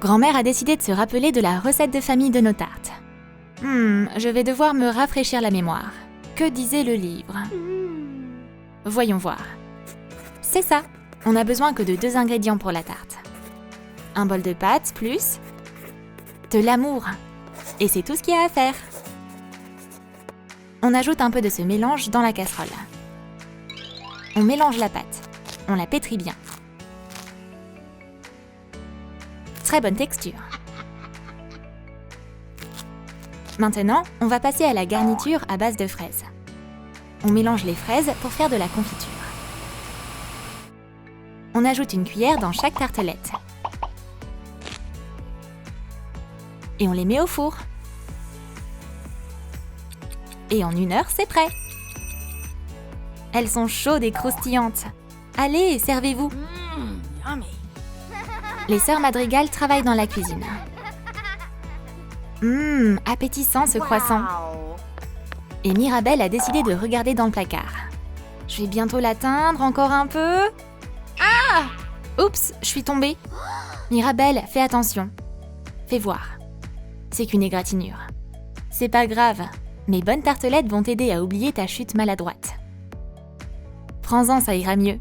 Grand-mère a décidé de se rappeler de la recette de famille de nos tartes. Je vais devoir me rafraîchir la mémoire. Que disait le livre ? Voyons voir. C'est ça, on n'a besoin que de 2 ingrédients pour la tarte. Un bol de pâte plus de l'amour. Et c'est tout ce qu'il y a à faire. On ajoute un peu de ce mélange dans la casserole. On mélange la pâte. On la pétrit bien. Très bonne texture. Maintenant, on va passer à la garniture à base de fraises. On mélange les fraises pour faire de la confiture. On ajoute une cuillère dans chaque tartelette. Et on les met au four. Et en 1 heure, c'est prêt. Elles sont chaudes et croustillantes. Allez, servez-vous. Les sœurs Madrigal travaillent dans la cuisine. Appétissant ce croissant. Et Mirabelle a décidé de regarder dans le placard. Je vais bientôt l'atteindre, encore un peu. Ah! Oups, je suis tombée. Mirabelle, fais attention. Fais voir. C'est qu'une égratignure. C'est pas grave, mes bonnes tartelettes vont t'aider à oublier ta chute maladroite. Prends-en, ça ira mieux.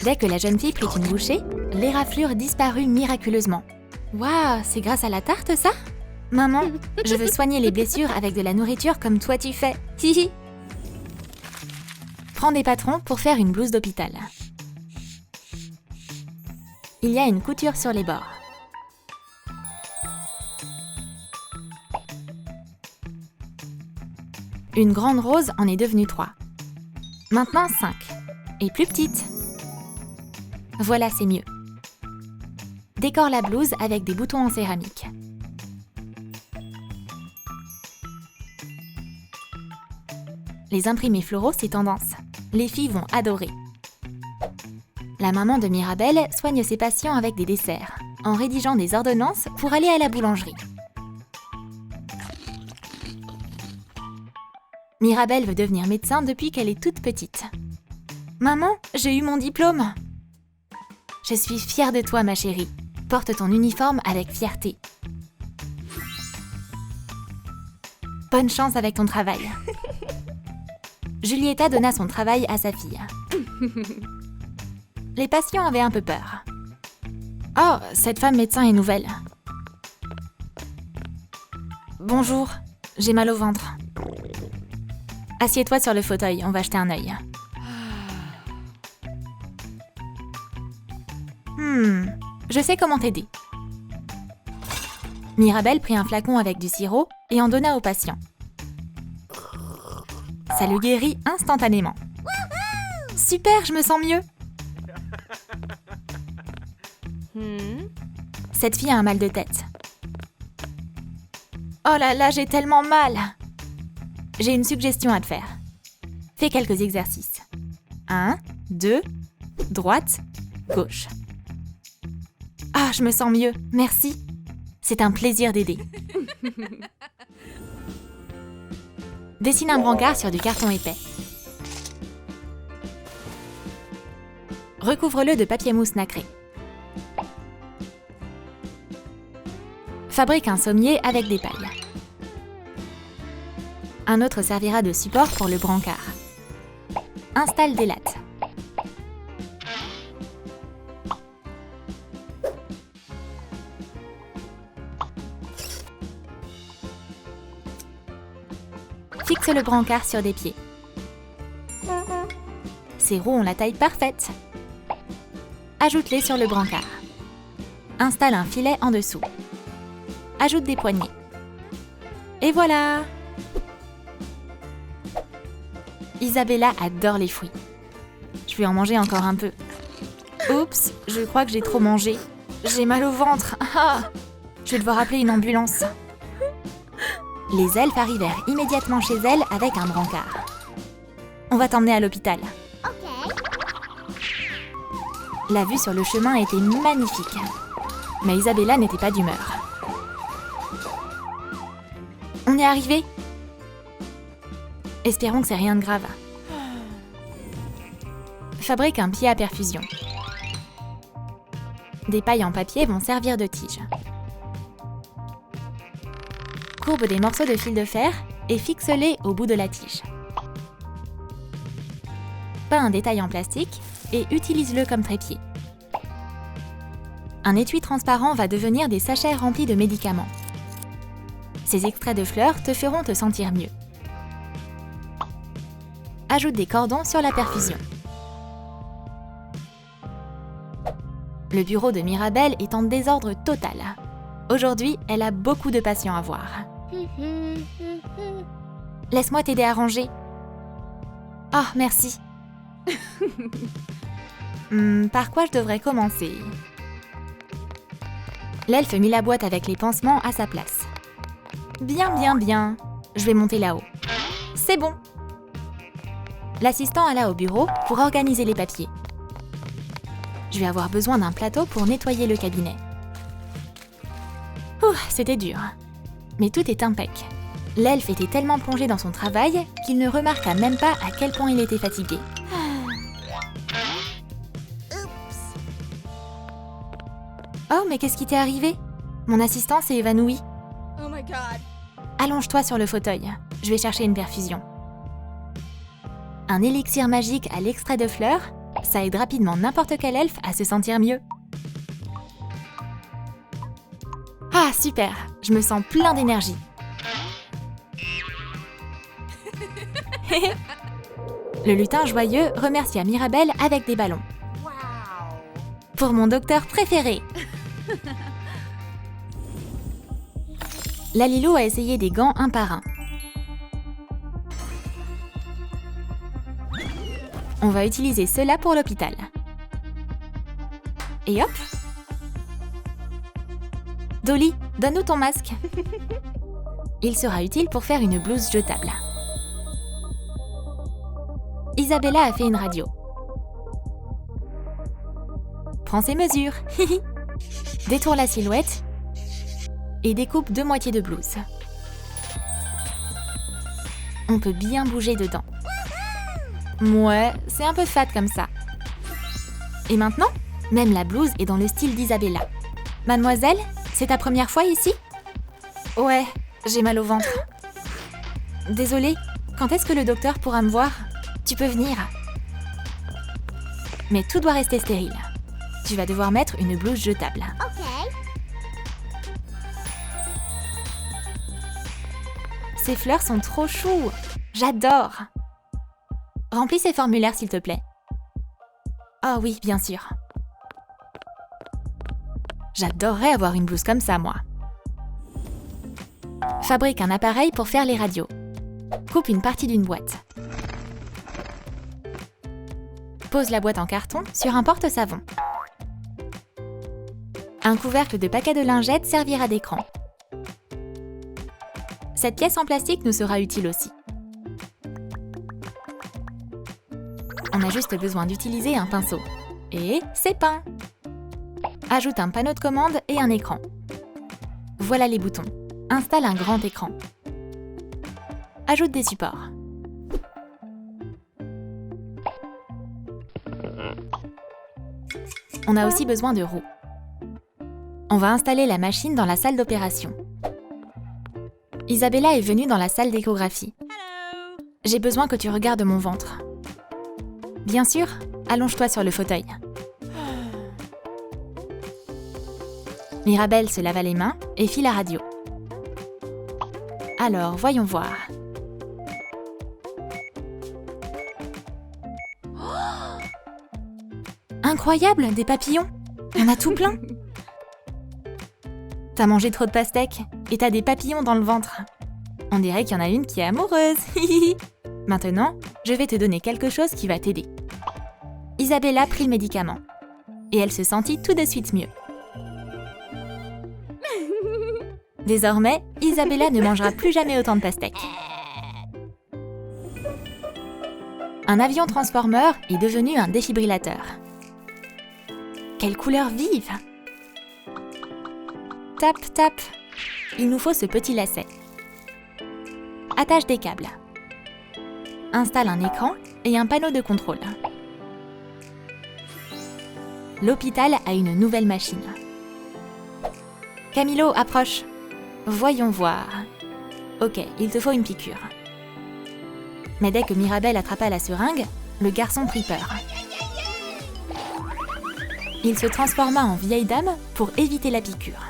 Dès que la jeune fille prit une bouchée, l'éraflure disparut miraculeusement. Waouh, c'est grâce à la tarte, ça ? Maman, je veux soigner les blessures avec de la nourriture comme toi tu fais. Hihi. Prends des patrons pour faire une blouse d'hôpital. Il y a une couture sur les bords. Une grande rose en est devenue 3. Maintenant 5. Et plus petite. Voilà, c'est mieux. Décore la blouse avec des boutons en céramique. Les imprimés floraux, c'est tendance. Les filles vont adorer. La maman de Mirabelle soigne ses patients avec des desserts, en rédigeant des ordonnances pour aller à la boulangerie. Mirabelle veut devenir médecin depuis qu'elle est toute petite. Maman, j'ai eu mon diplôme. Je suis fière de toi, ma chérie. Porte ton uniforme avec fierté. Bonne chance avec ton travail. Julieta donna son travail à sa fille. Les patients avaient un peu peur. Oh, cette femme médecin est nouvelle. Bonjour, j'ai mal au ventre. Assieds-toi sur le fauteuil, on va jeter un œil. Je sais comment t'aider. Mirabelle prit un flacon avec du sirop et en donna au patient. Ça le guérit instantanément. Super, je me sens mieux. Cette fille a un mal de tête. Oh là là, j'ai tellement mal. J'ai une suggestion à te faire. Fais quelques exercices. 1, 2, droite, gauche. Ah, je me sens mieux, merci. C'est un plaisir d'aider. Dessine un brancard sur du carton épais. Recouvre-le de papier mousse nacré. Fabrique un sommier avec des pailles. Un autre servira de support pour le brancard. Installe des lattes. Fixe le brancard sur des pieds. Ces roues ont la taille parfaite. Ajoute-les sur le brancard. Installe un filet en dessous. Ajoute des poignées. Et voilà! Isabella adore les fruits. Je vais en manger encore un peu. Oups, je crois que j'ai trop mangé. J'ai mal au ventre. Ah, je vais devoir appeler une ambulance. Les elfes arrivèrent immédiatement chez elle avec un brancard. On va t'emmener à l'hôpital. La vue sur le chemin était magnifique. Mais Isabella n'était pas d'humeur. On est arrivé. Espérons que c'est rien de grave. Fabrique un pied à perfusion. Des pailles en papier vont servir de tige. Courbe des morceaux de fil de fer et fixe-les au bout de la tige. Peins un détail en plastique et utilise-le comme trépied. Un étui transparent va devenir des sachets remplis de médicaments. Ces extraits de fleurs te feront te sentir mieux. Ajoute des cordons sur la perfusion. Le bureau de Mirabelle est en désordre total. Aujourd'hui, elle a beaucoup de patients à voir. Laisse-moi t'aider à ranger. Oh, merci. Par quoi je devrais commencer? L'elfe mit la boîte avec les pansements à sa place. Bien, bien, bien. Je vais monter là-haut. C'est bon. L'assistant alla au bureau pour organiser les papiers. Je vais avoir besoin d'un plateau pour nettoyer le cabinet. Ouh, c'était dur. Mais tout est impec. L'elfe était tellement plongé dans son travail qu'il ne remarqua même pas à quel point il était fatigué. Oh, mais qu'est-ce qui t'est arrivé? Mon assistant s'est évanoui. Oh my god. Allonge-toi sur le fauteuil. Je vais chercher une perfusion. Un élixir magique à l'extrait de fleurs, ça aide rapidement n'importe quel elfe à se sentir mieux. Ah, super! Je me sens plein d'énergie. Le lutin joyeux remercia Mirabelle avec des ballons. Wow. Pour mon docteur préféré! Lalilou a essayé des gants un par un. On va utiliser ceux-là pour l'hôpital. Et hop! Dolly, donne-nous ton masque. Il sera utile pour faire une blouse jetable. Isabella a fait une radio. Prends ses mesures. Détourne la silhouette et découpe 2 moitiés de blouse. On peut bien bouger dedans. Ouais, c'est un peu fat comme ça. Et maintenant, même la blouse est dans le style d'Isabella. Mademoiselle, c'est ta première fois ici? Ouais, j'ai mal au ventre. Désolée, quand est-ce que le docteur pourra me voir? Tu peux venir. Mais tout doit rester stérile. Tu vas devoir mettre une blouse jetable. Ok. Ces fleurs sont trop choues. J'adore. Remplis ces formulaires, s'il te plaît. Ah oui, bien sûr. J'adorerais avoir une blouse comme ça, moi. Fabrique un appareil pour faire les radios. Coupe une partie d'une boîte. Pose la boîte en carton sur un porte-savon. Un couvercle de paquet de lingettes servira d'écran. Cette pièce en plastique nous sera utile aussi. On a juste besoin d'utiliser un pinceau. Et c'est peint! Ajoute un panneau de commande et un écran. Voilà les boutons. Installe un grand écran. Ajoute des supports. On a aussi besoin de roues. On va installer la machine dans la salle d'opération. Isabella est venue dans la salle d'échographie. Hello. J'ai besoin que tu regardes mon ventre. Bien sûr, allonge-toi sur le fauteuil. Mirabelle se lava les mains et fit la radio. Alors, voyons voir. Incroyable, des papillons! On a tout plein! T'as mangé trop de pastèques et t'as des papillons dans le ventre. On dirait qu'il y en a une qui est amoureuse. Maintenant, je vais te donner quelque chose qui va t'aider. Isabella prit le médicament et elle se sentit tout de suite mieux. Désormais, Isabella ne mangera plus jamais autant de pastèques. Un avion transformeur est devenu un défibrillateur. Quelle couleur vive! Tap, tap. Il nous faut ce petit lacet. Attache des câbles. Installe un écran et un panneau de contrôle. l'hôpital a une nouvelle machine. Camilo, approche. Voyons voir. Ok, il te faut une piqûre. Mais dès que Mirabel attrapa la seringue, le garçon prit peur. Il se transforma en vieille dame pour éviter la piqûre.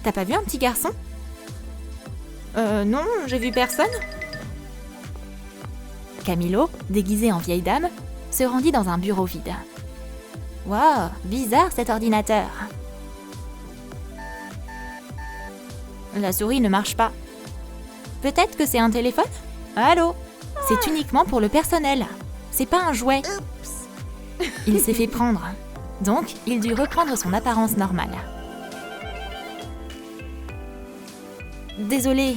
T'as pas vu un petit garçon ? Non, j'ai vu personne. Camilo, déguisé en vieille dame, se rendit dans un bureau vide. Waouh, bizarre cet ordinateur. La souris ne marche pas. Peut-être que c'est un téléphone ? Allô ? C'est uniquement pour le personnel. C'est pas un jouet. Il s'est fait prendre. Donc, il dut reprendre son apparence normale. Désolée.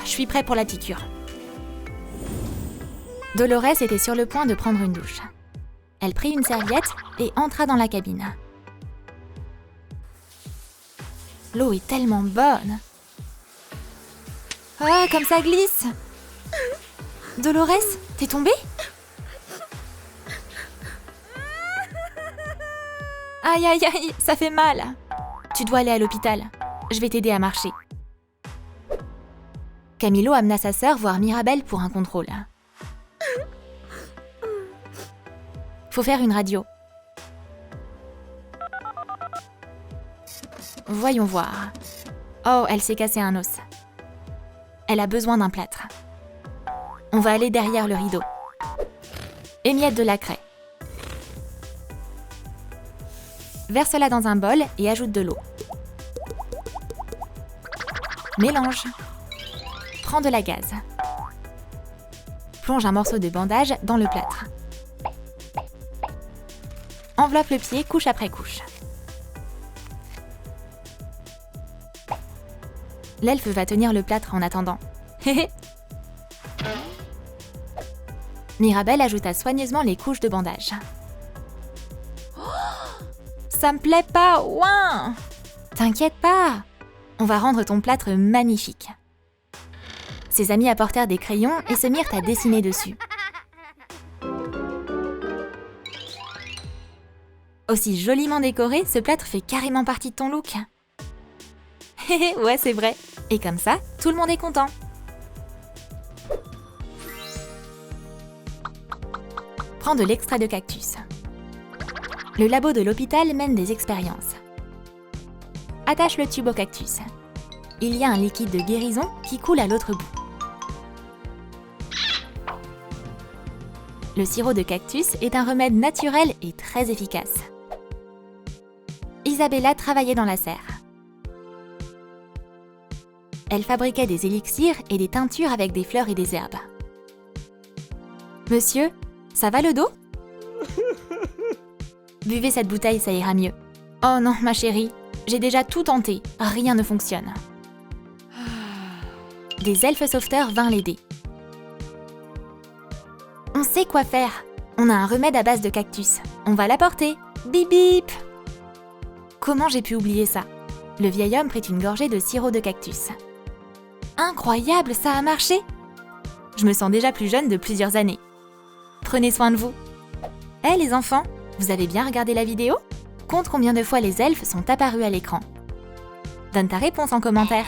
Je suis prêt pour la piqûre. Dolores était sur le point de prendre une douche. Elle prit une serviette et entra dans la cabine. L'eau est tellement bonne. Ah, comme ça glisse. Dolores, t'es tombée ? Aïe, aïe, aïe, ça fait mal. Tu dois aller à l'hôpital. Je vais t'aider à marcher. Camilo amena sa sœur voir Mirabel pour un contrôle. Faut faire une radio. Voyons voir. Oh, elle s'est cassé un os. Elle a besoin d'un plâtre. On va aller derrière le rideau. Émiette de la craie. Verse-la dans un bol et ajoute de l'eau. Mélange. Prends de la gaze. Plonge un morceau de bandage dans le plâtre. Enveloppe le pied couche après couche. L'elfe va tenir le plâtre en attendant. Mirabel ajouta soigneusement les couches de bandage. Ça me plaît pas, ouin! T'inquiète pas, on va rendre ton plâtre magnifique. Ses amis apportèrent des crayons et se mirent à dessiner dessus. Aussi joliment décoré, ce plâtre fait carrément partie de ton look. Ouais, c'est vrai. Et comme ça, tout le monde est content. Prends de l'extrait de cactus. Le labo de l'hôpital mène des expériences. Attache le tube au cactus. Il y a un liquide de guérison qui coule à l'autre bout. Le sirop de cactus est un remède naturel et très efficace. Isabella travaillait dans la serre. Elle fabriquait des élixirs et des teintures avec des fleurs et des herbes. Monsieur, ça va le dos ? Buvez cette bouteille, ça ira mieux. Oh non, ma chérie, j'ai déjà tout tenté, rien ne fonctionne. Des elfes sauveteurs vinrent l'aider. On sait quoi faire. On a un remède à base de cactus. On va l'apporter. Bip bip. Comment j'ai pu oublier ça ? Le vieil homme prit une gorgée de sirop de cactus. Incroyable, ça a marché ! Je me sens déjà plus jeune de plusieurs années. Prenez soin de vous. Les enfants, vous avez bien regardé la vidéo ? Compte combien de fois les elfes sont apparus à l'écran. Donne ta réponse en commentaire.